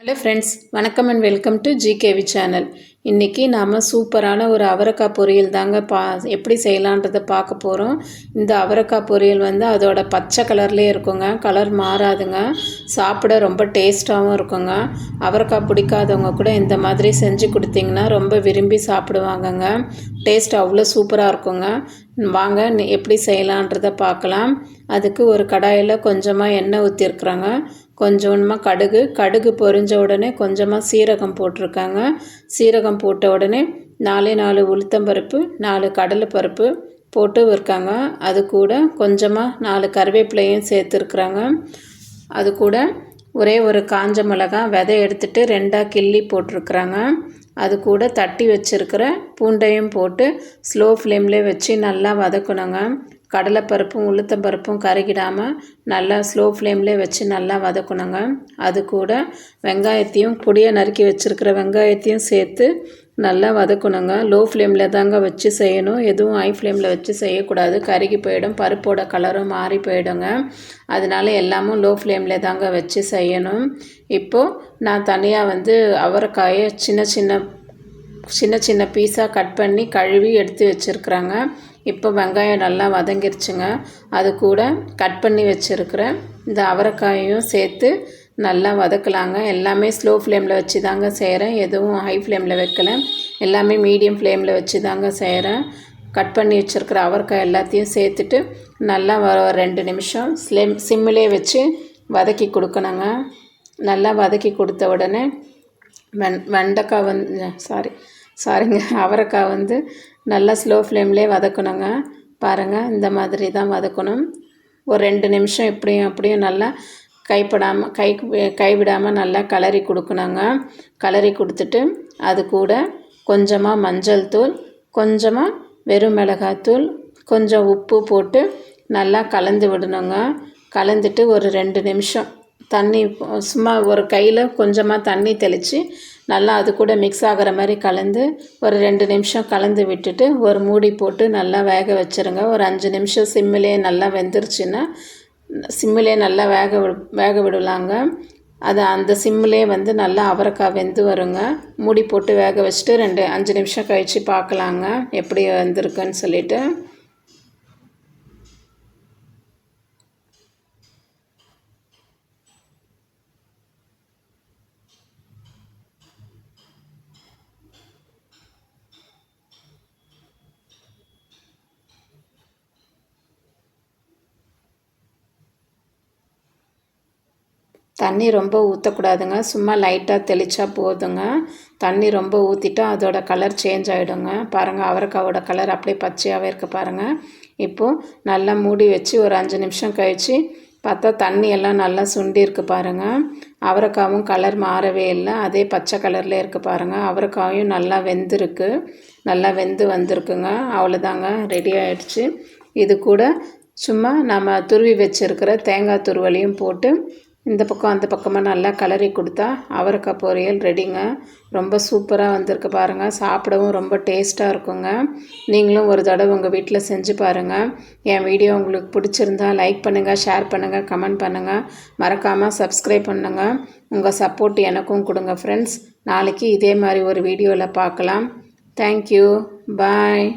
Hello friends, வணக்கம் and welcome to GKV channel. இன்றைக்கி நாம் சூப்பரான ஒரு அவரைக்காய் பொரியல் தாங்க எப்படி செய்யலான்றதை பார்க்க போகிறோம். இந்த அவரைக்காய் பொரியல் அதோட பச்சை கலர்லேயே இருக்குங்க, கலர் மாறாதுங்க. சாப்பிட ரொம்ப டேஸ்ட்டாகவும் இருக்குங்க. அவரைக்காய் பிடிக்காதவங்க கூட இந்த மாதிரி செஞ்சு கொடுத்தீங்கன்னா ரொம்ப விரும்பி சாப்பிடுவாங்கங்க. டேஸ்ட் அவ்வளோ சூப்பராக இருக்குங்க. வாங்க எப்படி செய்யலான்றதை பார்க்கலாம். அதுக்கு ஒரு கடாயில் கொஞ்சமாக எண்ணெய் ஊற்றிருக்குறாங்க. கொஞ்சமாக கடுகு பொரிஞ்ச உடனே கொஞ்சமாக சீரகம் போட்டிருக்காங்க. சீரகம் போட்ட உடனே 4 உளுத்தம்பருப்பு, 4 கடலைப்பருப்பு போட்டு இருக்காங்க. அது கூட கொஞ்சமாக 4 கருவேப்பிலையும் சேர்த்துருக்குறாங்க. அது கூட ஒரே ஒரு காஞ்ச மிளகாய் விதை எடுத்துகிட்டு 2ஆக கிள்ளி போட்டிருக்குறாங்க. அது கூட தட்டி வச்சுருக்கிற பூண்டையும் போட்டு ஸ்லோ ஃப்ளேம்லேயே வச்சு நல்லா வதக்கணுங்க. கடலைப்பருப்பும் உளுத்தம்பருப்பும் கருகிடாமல் நல்லா ஸ்லோ ஃப்ளேம்லேயே வச்சு நல்லா வதக்கணுங்க. அது கூட வெங்காயத்தையும் பொடியை நறுக்கி வச்சுருக்கிற வெங்காயத்தையும் சேர்த்து நல்லா வதக்கணுங்க. லோ ஃப்ளேமில் தாங்க வச்சு செய்யணும், எதுவும் ஹை ஃப்ளேமில் வச்சு செய்யக்கூடாது, கருகி போயிடும், பருப்போட கலரும் மாறி போயிடுங்க. அதனால எல்லாமும் லோ ஃப்ளேமில் தாங்க வச்சு செய்யணும். இப்போது நான் தனியாக அவரைக்காயை சின்ன சின்ன பீஸாக கட் பண்ணி கழுவி எடுத்து வச்சுருக்குறாங்க. இப்போ வெங்காயம் நல்லா வதங்கிருச்சுங்க. அது கூட கட் பண்ணி வச்சுருக்கிற இந்த அவரைக்காயையும் சேர்த்து நல்லா வதக்கலாங்க. எல்லாமே ஸ்லோ ஃப்ளேமில் வச்சு தாங்க செய்கிறேன், எதுவும் ஹை ஃப்ளேமில் வைக்கலை, எல்லாமே மீடியம் ஃப்ளேமில் வச்சு தாங்க செய்கிறேன். கட் பண்ணி வச்சுருக்கிற அவரைக்காய் எல்லாத்தையும் சேர்த்துட்டு நல்லா 2 நிமிஷம் சிம்மிலே வச்சு வதக்கி கொடுக்கணுங்க. நல்லா வதக்கி கொடுத்த உடனே அவரைக்காய் நல்லா ஸ்லோ ஃப்ளேம்லேயே வதக்கணுங்க. பாருங்கள், இந்த மாதிரி தான் வதக்கணும். ஒரு 2 நிமிஷம் அப்படியும் நல்லா கைவிடாமல் நல்லா கிளறி கொடுக்கணுங்க. கிளறி கொடுத்துட்டு அது கூட கொஞ்சமாக மஞ்சள் தூள், கொஞ்சமாக வெறும் மிளகாத்தூள், கொஞ்சம் உப்பு போட்டு நல்லா கலந்து விடணுங்க. கலந்துட்டு ஒரு 2 நிமிஷம் தண்ணி சும்மா ஒரு கையில் கொஞ்சமாக தண்ணி தெளித்து நல்லா அது கூட மிக்ஸ் ஆகிற மாதிரி கலந்து ஒரு 2 நிமிஷம் கலந்து விட்டுட்டு ஒரு மூடி போட்டு நல்லா வேக வச்சுருங்க. ஒரு 5 நிமிஷம் சிம்மிலே நல்லா வெந்துருச்சுன்னா சிம்மிலே நல்லா வேக விடலாங்க. அது அந்த சிம்மிலே நல்லா அவரைக்காய் வெந்து வருங்க. மூடி போட்டு வேக வச்சுட்டு 5 நிமிஷம் கழித்து பார்க்கலாங்க எப்படி வந்திருக்குன்னு சொல்லிவிட்டு. தண்ணி ரொம்ப ஊற்றக்கூடாதுங்க, சும்மா லைட்டாக தெளித்தா போதுங்க. தண்ணி ரொம்ப ஊற்றிட்டா அதோட கலர் சேஞ்ச் ஆகிடுங்க. பாருங்கள், அவரைக்காவோட கலர் அப்படியே பச்சையாகவே இருக்குது பாருங்கள். இப்போது நல்லா மூடி வச்சு ஒரு 5 நிமிஷம் கழித்து பார்த்தா தண்ணி எல்லாம் நல்லா சுண்டி இருக்குது பாருங்கள். அவரைக்காவும் கலர் மாறவே இல்லை, அதே பச்சை கலரில் இருக்குது பாருங்கள். அவரைக்காயும் நல்லா வெந்திருக்கு, நல்லா வெந்து வந்திருக்குங்க. அவ்வளோதாங்க, ரெடி ஆகிடுச்சு. இது கூட சும்மா நம்ம துருவி வச்சுருக்கிற தேங்காய் துருவலையும் போட்டு இந்த பக்கம் அந்த பக்கமாக நல்லா கலரி கொடுத்தா அவரைக்காய் பொரியல் ரெடிங்க. ரொம்ப சூப்பராக வந்திருக்கு பாருங்கள். சாப்பிடவும் ரொம்ப டேஸ்ட்டாக இருக்குங்க. நீங்களும் ஒரு தடவை உங்கள் வீட்டில் செஞ்சு பாருங்கள். என் வீடியோ உங்களுக்கு பிடிச்சிருந்தா லைக் பண்ணுங்கள், ஷேர் பண்ணுங்கள், கமெண்ட் பண்ணுங்கள், மறக்காமல் சப்ஸ்கிரைப் பண்ணுங்கள். உங்கள் சப்போர்ட் எனக்கும் கொடுங்க ஃப்ரெண்ட்ஸ். நாளைக்கு இதே மாதிரி ஒரு வீடியோவில் பார்க்கலாம். தேங்க்யூ, பாய்.